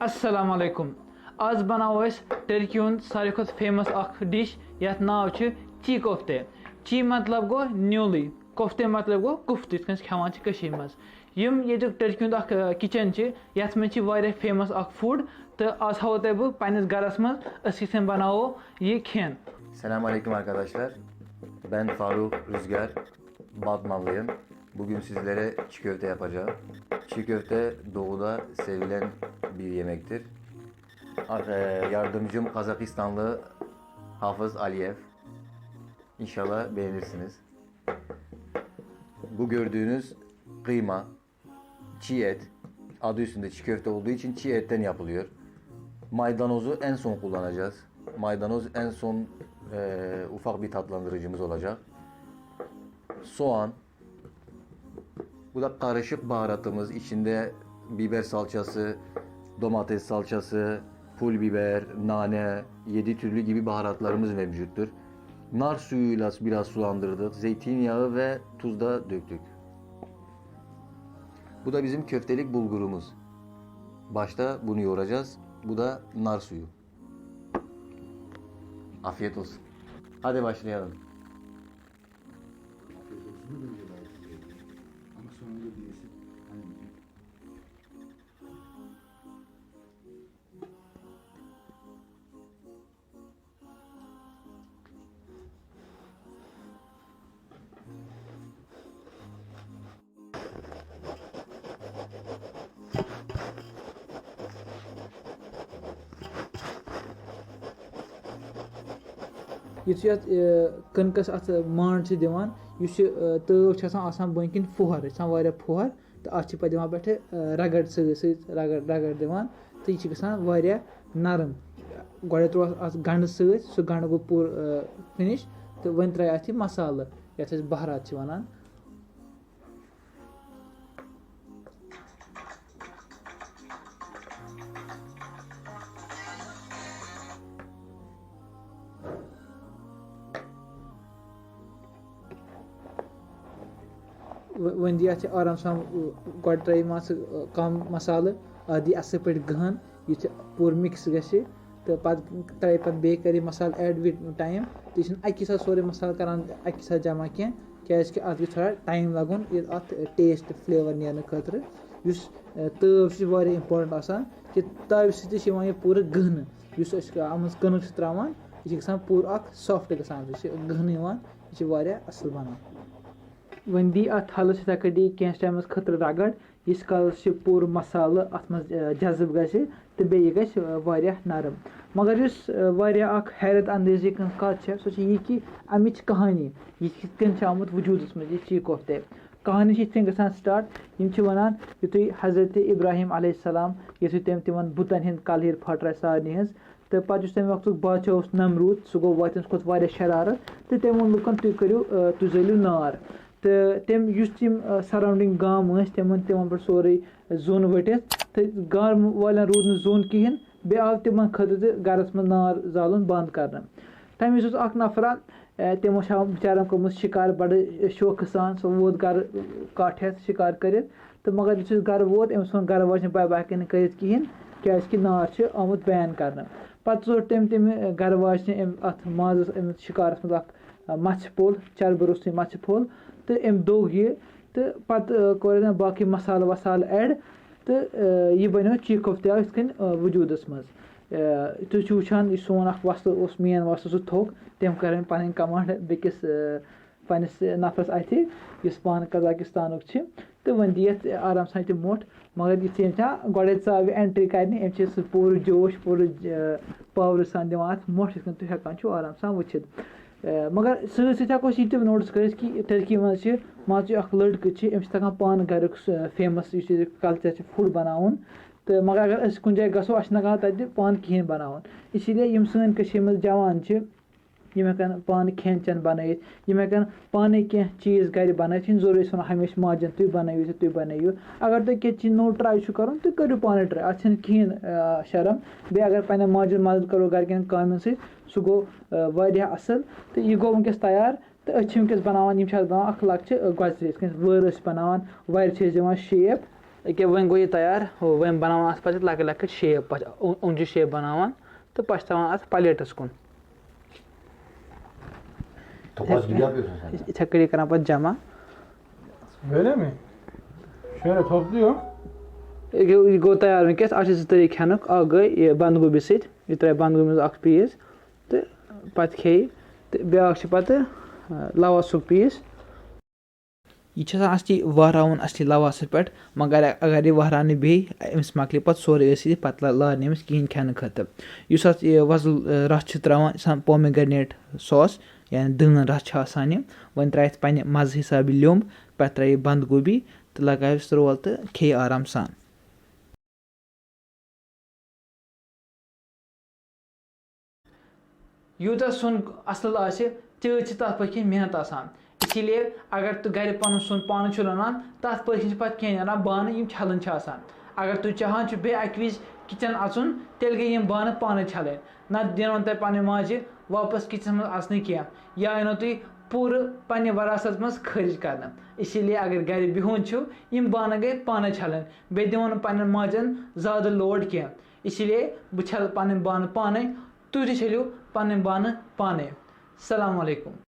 Assalamu alaikum. Az बनाओ Turkey हूँ सारे खुद फेमस अख डिश यथ नाव ची कोफ्ते ची मतलब गो न्यूली कोफ्ते मतलब गो कुफ्त इत खान मज यम ये टर्की हूँ किचन यथ मे फेमस अख फूड तो आज हाव तह बह पन्निस गरस मज बनाओ ये खेन. Selamünaleyküm arkadaşlar. Ben Faruk Rüzgar, Batmanlıyım. Bugün sizlere çiğ köfte yapacağım. Çiğ köfte doğuda sevilen bir yemektir. Yardımcım Kazakistanlı Hafız Aliyev. İnşallah beğenirsiniz. Bu gördüğünüz kıyma, çiğ et, adı üstünde çiğ köfte olduğu için çiğ etten yapılıyor. Maydanozu en son kullanacağız. Maydanoz en son ufak bir tatlandırıcımız olacak. Soğan. Bu da karışık baharatımız. İçinde biber salçası, domates salçası, pul biber, nane, 7 türlü gibi baharatlarımız mevcuttur. Nar suyuyla biraz sulandırdık. Zeytinyağı ve tuz da döktük. Bu da bizim köftelik bulgurumuz. Başta bunu yoğuracağız. Bu da nar suyu. Afiyet olsun. Hadi başlayalım. Ama sonunda birisi hani Yuthu yat कनकस अत मांड दिवान use तव छ आसान बन किन फुहर वारिया फुहर तो अत पे दिवान पे रगड़ रगड़ दिवान तो यह गसान वारिया नरम गोड़े त्रो अत गंड सह गंड गो पूर फिनिश तो वन त्रा अत मसाल यथ बहरात वनान वन दी अत आराम सान गो त्रे कम मसाल दी अस पे गहन यु पूर मिक्स गि तो त्रे पे बे कर मसाल ऐड विद टाइम तो यह अकि साथ सोरे मसाल करान अकि साथ जमा कह क्या अत गो थोड़ा टाइम लगन अत टेस्ट फ्लेवर नेर खतर तव इम्पोर्टेंट आसान कि तव सह पूर गहन अत कनक त्रावान यह गसान पूर सॉफ्ट गसान गहन यह असल बनान वन दी अत हल दी कैंस टाइमस खतर रगड़ इस कल पूर मसाल अत मज जज्ब गि तो बे गि नरम मगर हैरत अंदाजी कत सो यह कि अमिच कहानी यह आमुत वजूदस मज ची कोफ्ते कहानी इन गसान स्टार्ट वन यु हजरत इब्राहिम अलैहिस्सलाम यु तम बुतन हिंद कलहिर फटराय सारे हज तो पे तमें वक्त बादशाह नमरूद सह गो तम खोत शरारत तो तम वो लुकन तुम करो तुम जलियो नार तो तम सराउंडिंग गाम तम पे सोरे जोन वटित तो गाम वाल रूद जोन कहें बे आव तम खतर गरस मज नार जालन बंद कर तम विज नफरा तमो बिचारन कर्मुत शिकार बड़ शौक सान सह वोत गर कट हेत शिकार कर तो मगर युस गर वोत अम्स वो गर वाजन बह हेन कर कहें क्या नार आमुत बैन कर पे जोड़ तम गर वाजन अत माजस शिकारस मज मछ पोल चरब रोस्त मछ पोल तो अम दोग यह तो पत् कोर बाकी मसाल वसाल ऐड तो यह बनो ची कोफ्ते आव इत वजूदस मज तुम वुचान यह सोन वस्त मेन वस्त सह थोक तम कर पन कमांड बेकिस पन्निस नफरस अथ इस पान कजाकिस्तान तो वन दी आराम सान तम मोट मगर यु गोड़े आव एंट्री कर पूर जोश पूर पावर सान दिवान अत मोट इत तुम हेकान आराम सान वुचित मगर सको यह नोटिस कर कि टर्की मज लड़क अम्स तक पान घर फेमस कल्चर फूड बनावन तो मगर अगर कुछ जाए गो अगन तक पान कहें बनावन इसीलिए सन मज जवान हेकन पान खेन चेन बनत हेकन पाने कह चीज़ घर बनत जरूरी वन हमेशा माजन तुम बनू अगर तुम क्या नो ट्राई कर तो करो पाने ट्राई अत कहें शर्म बे अगर पे माजन मदद करो गरकन कामन सह गो असल तो यह गो वनकस तैयार तो वनकस बनावान बनावान लक्च गजर वर बनावान वर दिवान शेप أکیٛاہ وۄنۍ گوٚو یہِ تیار وۄنۍ بَناوان اَتھ پَتہٕ لۄکٕٹۍ لۄکٕٹۍ شیپ پَتہٕ اوٚنٛجہِ شیپ بَناوان تہٕ پَتہٕ چھِ تھاوان اَتھ پَلیٹَس کُن یِتھَے کٔنی کَران پَتہٕ جمع یہِ گوٚو تیار وٕنۍکٮ۪س اَتھ چھِ 2 طریٖقہٕ کھٮ۪نُک اَکھ گٔے یہِ بنٛدگوٗبی سۭتۍ یہِ ترٛایہِ بنٛدگوٗبی منٛز اَکھ پیٖس تہٕ پَتہٕ کھیٚیہِ تہٕ بیٛاکھ چھِ پَتہٕ لَواسُک پیٖس یہِ چھِ آسان اَصلی وہراوُن اَصلی لَواسَس پٮ۪ٹھ مگر اگر یہِ وہراونہٕ بیٚیہِ أمِس مۄکلہِ پَتہٕ سورُے ٲسِتھ پَتہٕ لارِ أمِس کِہیٖنۍ کھٮ۪نہٕ خٲطرٕ یُس اَتھ یہِ وۄزُل رَس چھِ ترٛاوان یہِ چھِ آسان پومِگرنیٹ ساس یعنی دٲن رَس چھِ آسان یہِ وۄنۍ ترٛایہِ اَتھ پنٛنہِ مَزٕ حِساب یہِ لیوٚمب پٮ۪ٹھٕ ترٛایہِ بنٛدگوٗبی تہٕ لگایَس رول تہٕ کھیٚیہِ آرام سان یوٗتاہ سیُن اَصٕل آسہِ تیٖژ چھِ تَتھ پٔتۍ کِنۍ محنت آسان اسی لیے اگر تُہۍ گَرِ پَنُن سیُن پانہٕ چھُو رَنان تَتھ پٔتۍ کِنۍ چھِ پَتہٕ کینٛہہ نیران بانہٕ یِم چھَلٕنۍ چھِ آسان اگر تُہۍ چاہان چھُ بیٚیہِ اَکہِ وِزِ کِچَن اَژُن تیٚلہِ گٔے یِم بانہٕ پانَے چھَلٕنۍ نَتہٕ دِنو تۄہہِ پنٛنہِ ماجہِ واپَس کِچنَس منٛز اَژنہٕ کینٛہہ یا یِنو تُہۍ پوٗرٕ پنٛنہِ وراثتَس منٛز خٲرِج کَرنہٕ اسی لیے اگر گَرِ بِہُن چھُ یِم بانہٕ گٔے پانَے چھَلٕنۍ بیٚیہِ دِمو نہٕ پنٛنٮ۪ن ماجَن زیادٕ لوڈ کینٛہہ اسی لیے بہٕ چھَلہٕ پَنٕنۍ بانہٕ پانَے تُہۍ تہِ چھٔلِو پَنٕنۍ بانہٕ پانَے السلام علیکُم